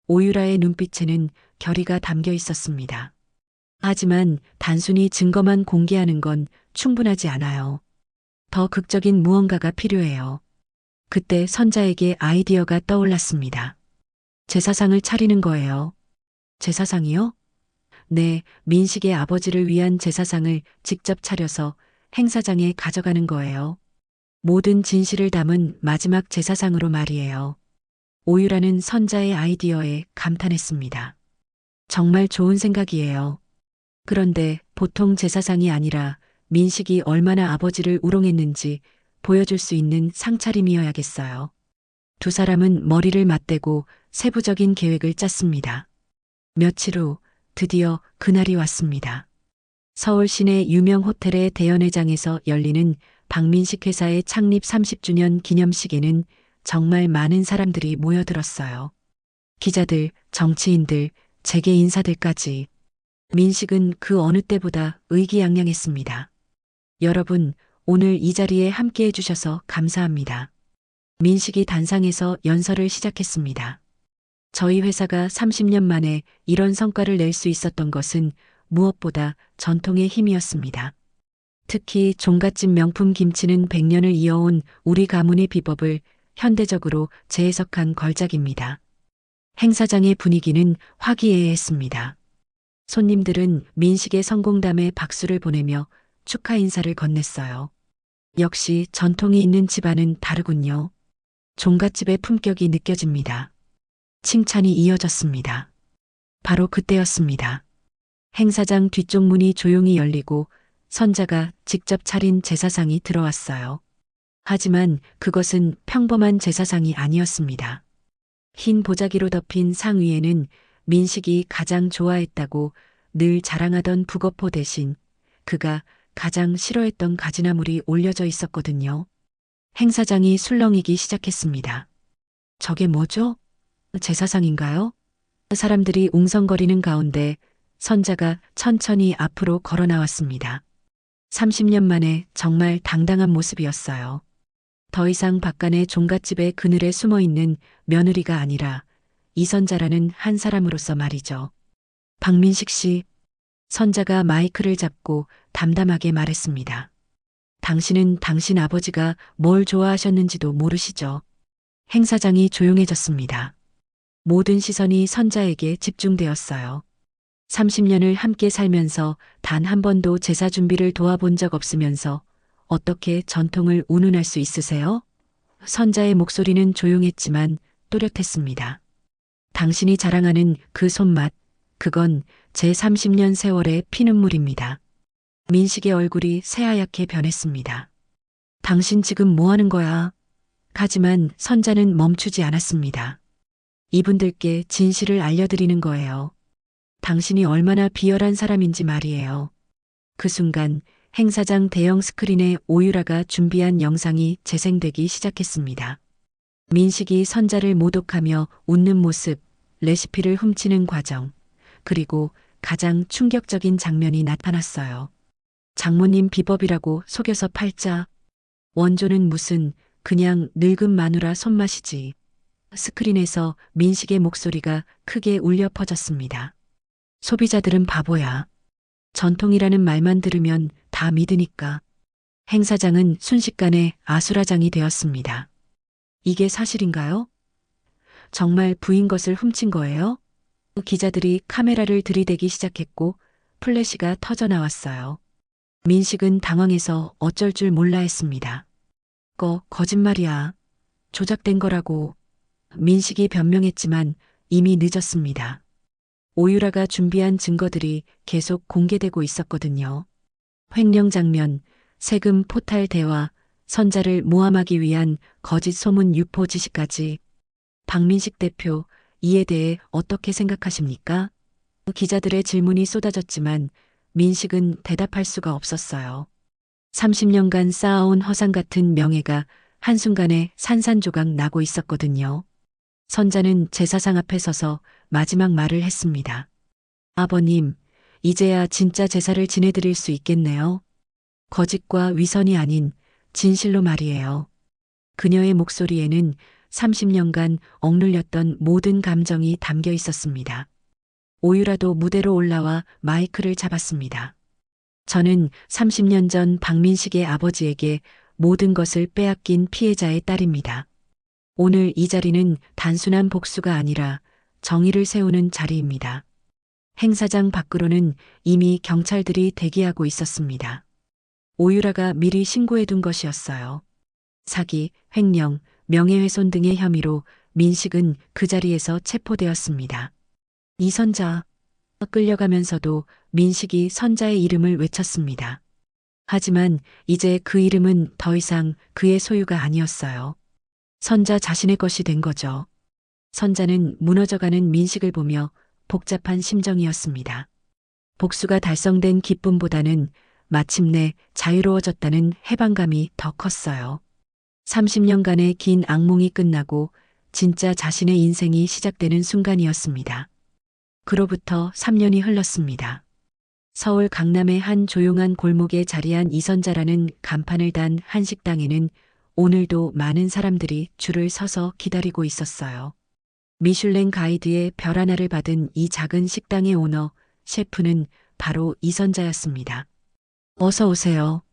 오유라의 눈빛에는 결의가 담겨 있었습니다. 하지만 단순히 증거만 공개하는 건 충분하지 않아요. 더 극적인 무언가가 필요해요. 그때 선자에게 아이디어가 떠올랐습니다. 제사상을 차리는 거예요. 제사상이요? 네, 민식의 아버지를 위한 제사상을 직접 차려서 행사장에 가져가는 거예요. 모든 진실을 담은 마지막 제사상으로 말이에요. 오유라는 선자의 아이디어에 감탄했습니다. 정말 좋은 생각이에요. 그런데 보통 제사상이 아니라 민식이 얼마나 아버지를 우롱했는지 보여줄 수 있는 상차림이어야겠어요. 두 사람은 머리를 맞대고 세부적인 계획을 짰습니다. 며칠 후 드디어 그날이 왔습니다. 서울 시내 유명 호텔의 대연회장에서 열리는 박민식 회사의 창립 30주년 기념식에는 정말 많은 사람들이 모여들었어요. 기자들, 정치인들, 재계 인사들까지. 민식은 그 어느 때보다 의기양양했습니다. 여러분, 오늘 이 자리에 함께 해주셔서 감사합니다. 민식이 단상에서 연설을 시작했습니다. 저희 회사가 30년 만에 이런 성과를 낼 수 있었던 것은 무엇보다 전통의 힘이었습니다. 특히 종갓집 명품 김치는 100년을 이어온 우리 가문의 비법을 현대적으로 재해석한 걸작입니다. 행사장의 분위기는 화기애애했습니다. 손님들은 민식의 성공담에 박수를 보내며 축하 인사를 건넸어요. 역시 전통이 있는 집안은 다르군요. 종갓집의 품격이 느껴집니다. 칭찬이 이어졌습니다. 바로 그때였습니다. 행사장 뒤쪽 문이 조용히 열리고 선자가 직접 차린 제사상이 들어왔어요. 하지만 그것은 평범한 제사상이 아니었습니다. 흰 보자기로 덮인 상 위에는 민식이 가장 좋아했다고 늘 자랑하던 북어포 대신 그가 가장 싫어했던 가지나물이 올려져 있었거든요. 행사장이 술렁이기 시작했습니다. 저게 뭐죠? 제사상인가요? 사람들이 웅성거리는 가운데 선자가 천천히 앞으로 걸어 나왔습니다. 30년 만에 정말 당당한 모습이었어요. 더 이상 박간의 종갓집의 그늘에 숨어 있는 며느리가 아니라 이선자라는 한 사람으로서 말이죠. 박민식 씨, 선자가 마이크를 잡고 담담하게 말했습니다. 당신은 당신 아버지가 뭘 좋아하셨는지도 모르시죠? 행사장이 조용해졌습니다. 모든 시선이 선자에게 집중되었어요. 30년을 함께 살면서 단 한 번도 제사 준비를 도와본 적 없으면서 어떻게 전통을 운운할 수 있으세요? 선자의 목소리는 조용했지만 또렷했습니다. 당신이 자랑하는 그 손맛, 그건 제 30년 세월의 피눈물입니다. 민식의 얼굴이 새하얗게 변했습니다. 당신 지금 뭐 하는 거야? 하지만 선자는 멈추지 않았습니다. 이분들께 진실을 알려드리는 거예요. 당신이 얼마나 비열한 사람인지 말이에요. 그 순간 행사장 대형 스크린에 오유라가 준비한 영상이 재생되기 시작했습니다. 민식이 선자를 모독하며 웃는 모습, 레시피를 훔치는 과정, 그리고 가장 충격적인 장면이 나타났어요. 장모님 비법이라고 속여서 팔자. 원조는 무슨 그냥 늙은 마누라 손맛이지. 스크린에서 민식의 목소리가 크게 울려 퍼졌습니다. 소비자들은 바보야. 전통이라는 말만 들으면 다 믿으니까. 행사장은 순식간에 아수라장이 되었습니다. 이게 사실인가요? 정말 부인 것을 훔친 거예요? 기자들이 카메라를 들이대기 시작했고 플래시가 터져 나왔어요. 민식은 당황해서 어쩔 줄 몰라 했습니다. 거짓말이야. 조작된 거라고. 민식이 변명했지만 이미 늦었습니다. 오유라가 준비한 증거들이 계속 공개되고 있었거든요. 횡령 장면, 세금 포탈 대화, 선자를 모함하기 위한 거짓 소문 유포 지시까지. 박민식 대표, 이에 대해 어떻게 생각하십니까? 기자들의 질문이 쏟아졌지만 민식은 대답할 수가 없었어요. 30년간 쌓아온 허상 같은 명예가 한순간에 산산조각 나고 있었거든요. 선자는 제사상 앞에 서서 마지막 말을 했습니다. 아버님, 이제야 진짜 제사를 지내드릴 수 있겠네요. 거짓과 위선이 아닌 진실로 말이에요. 그녀의 목소리에는 30년간 억눌렸던 모든 감정이 담겨 있었습니다. 오유라도 무대로 올라와 마이크를 잡았습니다. 저는 30년 전 박민식의 아버지에게 모든 것을 빼앗긴 피해자의 딸입니다. 오늘 이 자리는 단순한 복수가 아니라 정의를 세우는 자리입니다. 행사장 밖으로는 이미 경찰들이 대기하고 있었습니다. 오유라가 미리 신고해둔 것이었어요. 사기, 횡령, 명예훼손 등의 혐의로 민식은 그 자리에서 체포되었습니다. 이 선자, 끌려가면서도 민식이 선자의 이름을 외쳤습니다. 하지만 이제 그 이름은 더 이상 그의 소유가 아니었어요. 선자 자신의 것이 된 거죠. 선자는 무너져가는 민식을 보며 복잡한 심정이었습니다. 복수가 달성된 기쁨보다는 마침내 자유로워졌다는 해방감이 더 컸어요. 30년간의 긴 악몽이 끝나고 진짜 자신의 인생이 시작되는 순간이었습니다. 그로부터 3년이 흘렀습니다. 서울 강남의 한 조용한 골목에 자리한 이선자라는 간판을 단 한식당에는 오늘도 많은 사람들이 줄을 서서 기다리고 있었어요. 미슐랭 가이드의 별 하나를 받은 이 작은 식당의 오너, 셰프는 바로 이선자였습니다. 어서 오세요.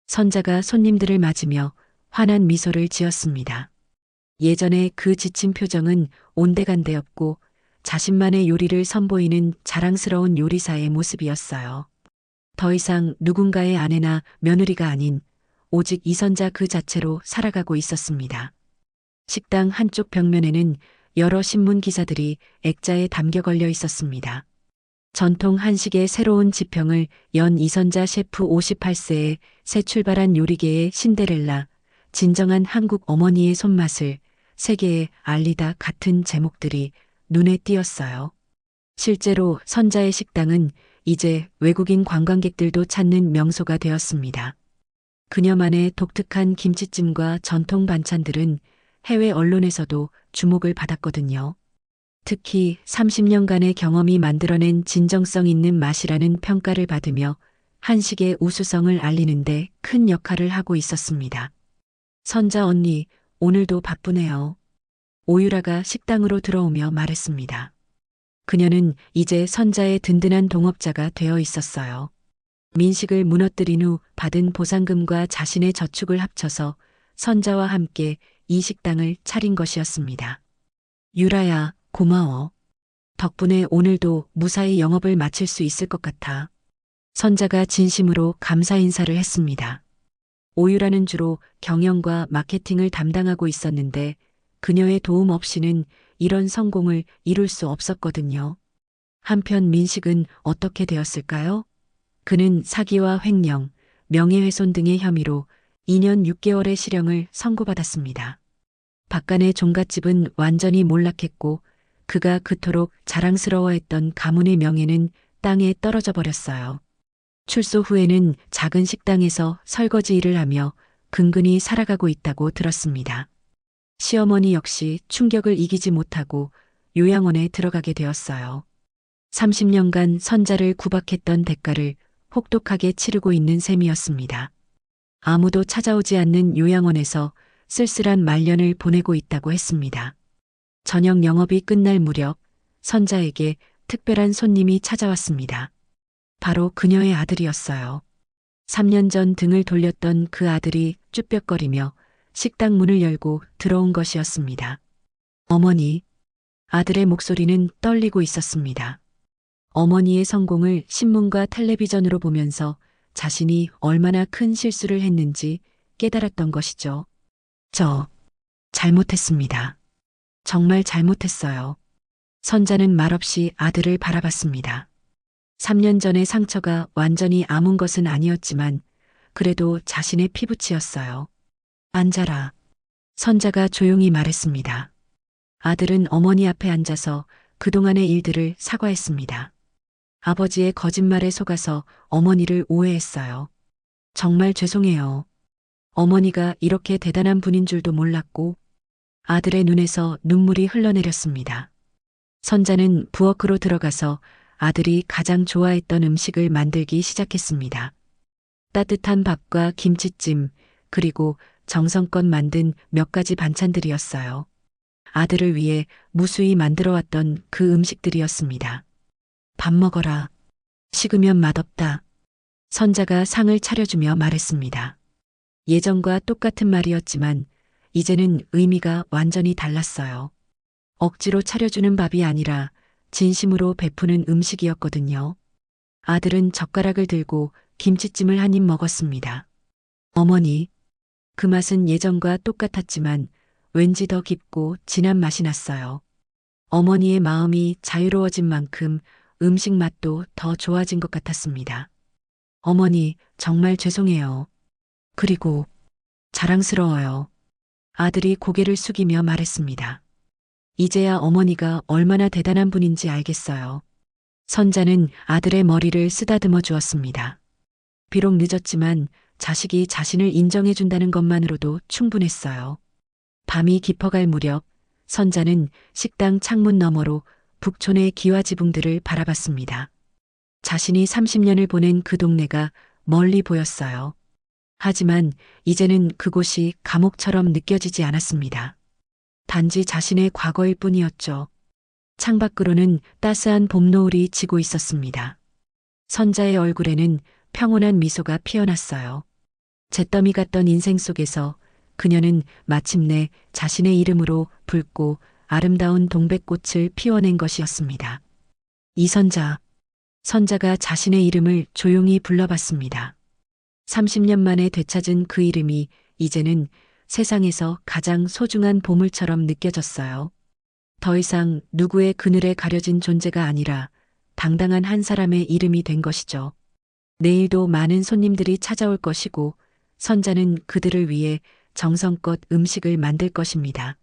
선자가 손님들을 맞으며 환한 미소를 지었습니다. 예전에 그 지친 표정은 온데간데였고 자신만의 요리를 선보이는 자랑스러운 요리사의 모습이었어요. 더 이상 누군가의 아내나 며느리가 아닌 오직 이선자 그 자체로 살아가고 있었습니다. 식당 한쪽 벽면에는 여러 신문 기사들이 액자에 담겨 걸려 있었습니다. 전통 한식의 새로운 지평을 연 이선자 셰프 58세에 새 출발한 요리계의 신데렐라, 진정한 한국 어머니의 손맛을 세계에 알리다 같은 제목들이 눈에 띄었어요. 실제로 선자의 식당은 이제 외국인 관광객들도 찾는 명소가 되었습니다. 그녀만의 독특한 김치찜과 전통 반찬들은 해외 언론에서도 주목을 받았거든요. 특히 30년간의 경험이 만들어낸 진정성 있는 맛이라는 평가를 받으며 한식의 우수성을 알리는데 큰 역할을 하고 있었습니다. 선자 언니, 오늘도 바쁘네요. 오유라가 식당으로 들어오며 말했습니다. 그녀는 이제 선자의 든든한 동업자가 되어 있었어요. 민식을 무너뜨린 후 받은 보상금과 자신의 저축을 합쳐서 선자와 함께 이 식당을 차린 것이었습니다. 유라야, 고마워. 덕분에 오늘도 무사히 영업을 마칠 수 있을 것 같아. 선자가 진심으로 감사 인사를 했습니다. 오유라는 주로 경영과 마케팅을 담당하고 있었는데 그녀의 도움 없이는 이런 성공을 이룰 수 없었거든요. 한편 민식은 어떻게 되었을까요? 그는 사기와 횡령, 명예훼손 등의 혐의로 2년 6개월의 실형을 선고받았습니다. 박간의 종갓집은 완전히 몰락했고 그가 그토록 자랑스러워했던 가문의 명예는 땅에 떨어져 버렸어요. 출소 후에는 작은 식당에서 설거지 일을 하며 근근히 살아가고 있다고 들었습니다. 시어머니 역시 충격을 이기지 못하고 요양원에 들어가게 되었어요. 30년간 선자를 구박했던 대가를 혹독하게 치르고 있는 셈이었습니다. 아무도 찾아오지 않는 요양원에서 쓸쓸한 말년을 보내고 있다고 했습니다. 저녁 영업이 끝날 무렵 선자에게 특별한 손님이 찾아왔습니다. 바로 그녀의 아들이었어요. 3년 전 등을 돌렸던 그 아들이 쭈뼛거리며 식당 문을 열고 들어온 것이었습니다. 어머니, 아들의 목소리는 떨리고 있었습니다. 어머니의 성공을 신문과 텔레비전으로 보면서 자신이 얼마나 큰 실수를 했는지 깨달았던 것이죠. 저, 잘못했습니다. 정말 잘못했어요. 선자는 말없이 아들을 바라봤습니다. 3년 전의 상처가 완전히 아문 것은 아니었지만 그래도 자신의 피부치였어요. 앉아라. 선자가 조용히 말했습니다. 아들은 어머니 앞에 앉아서 그동안의 일들을 사과했습니다. 아버지의 거짓말에 속아서 어머니를 오해했어요. 정말 죄송해요. 어머니가 이렇게 대단한 분인 줄도 몰랐고 아들의 눈에서 눈물이 흘러내렸습니다. 선자는 부엌으로 들어가서 아들이 가장 좋아했던 음식을 만들기 시작했습니다. 따뜻한 밥과 김치찜, 그리고 정성껏 만든 몇 가지 반찬들이었어요. 아들을 위해 무수히 만들어 왔던 그 음식들이었습니다. 밥 먹어라. 식으면 맛없다. 선자가 상을 차려주며 말했습니다. 예전과 똑같은 말이었지만 이제는 의미가 완전히 달랐어요. 억지로 차려주는 밥이 아니라 진심으로 베푸는 음식이었거든요. 아들은 젓가락을 들고 김치찜을 한 입 먹었습니다. 어머니, 그 맛은 예전과 똑같았지만 왠지 더 깊고 진한 맛이 났어요. 어머니의 마음이 자유로워진 만큼 음식 맛도 더 좋아진 것 같았습니다. 어머니, 정말 죄송해요. 그리고 자랑스러워요. 아들이 고개를 숙이며 말했습니다. 이제야 어머니가 얼마나 대단한 분인지 알겠어요. 선자는 아들의 머리를 쓰다듬어 주었습니다. 비록 늦었지만 자식이 자신을 인정해준다는 것만으로도 충분했어요. 밤이 깊어갈 무렵 선자는 식당 창문 너머로 북촌의 기와지붕들을 바라봤습니다. 자신이 30년을 보낸 그 동네가 멀리 보였어요. 하지만 이제는 그곳이 감옥처럼 느껴지지 않았습니다. 단지 자신의 과거일 뿐이었죠. 창밖으로는 따스한 봄노을이 지고 있었습니다. 선자의 얼굴에는 평온한 미소가 피어났어요. 잿더미 같던 인생 속에서 그녀는 마침내 자신의 이름으로 붉고 아름다운 동백꽃을 피워낸 것이었습니다. 이선자. 선자가 자신의 이름을 조용히 불러봤습니다. 30년 만에 되찾은 그 이름이 이제는 세상에서 가장 소중한 보물처럼 느껴졌어요. 더 이상 누구의 그늘에 가려진 존재가 아니라 당당한 한 사람의 이름이 된 것이죠. 내일도 많은 손님들이 찾아올 것이고 선자는 그들을 위해 정성껏 음식을 만들 것입니다.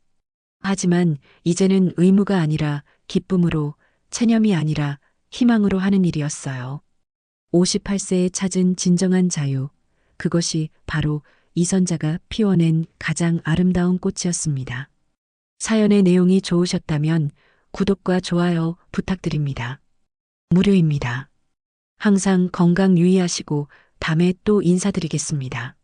하지만 이제는 의무가 아니라 기쁨으로, 체념이 아니라 희망으로 하는 일이었어요. 58세에 찾은 진정한 자유, 그것이 바로 이선자가 피워낸 가장 아름다운 꽃이었습니다. 사연의 내용이 좋으셨다면 구독과 좋아요 부탁드립니다. 무료입니다. 항상 건강 유의하시고 다음에 또 인사드리겠습니다.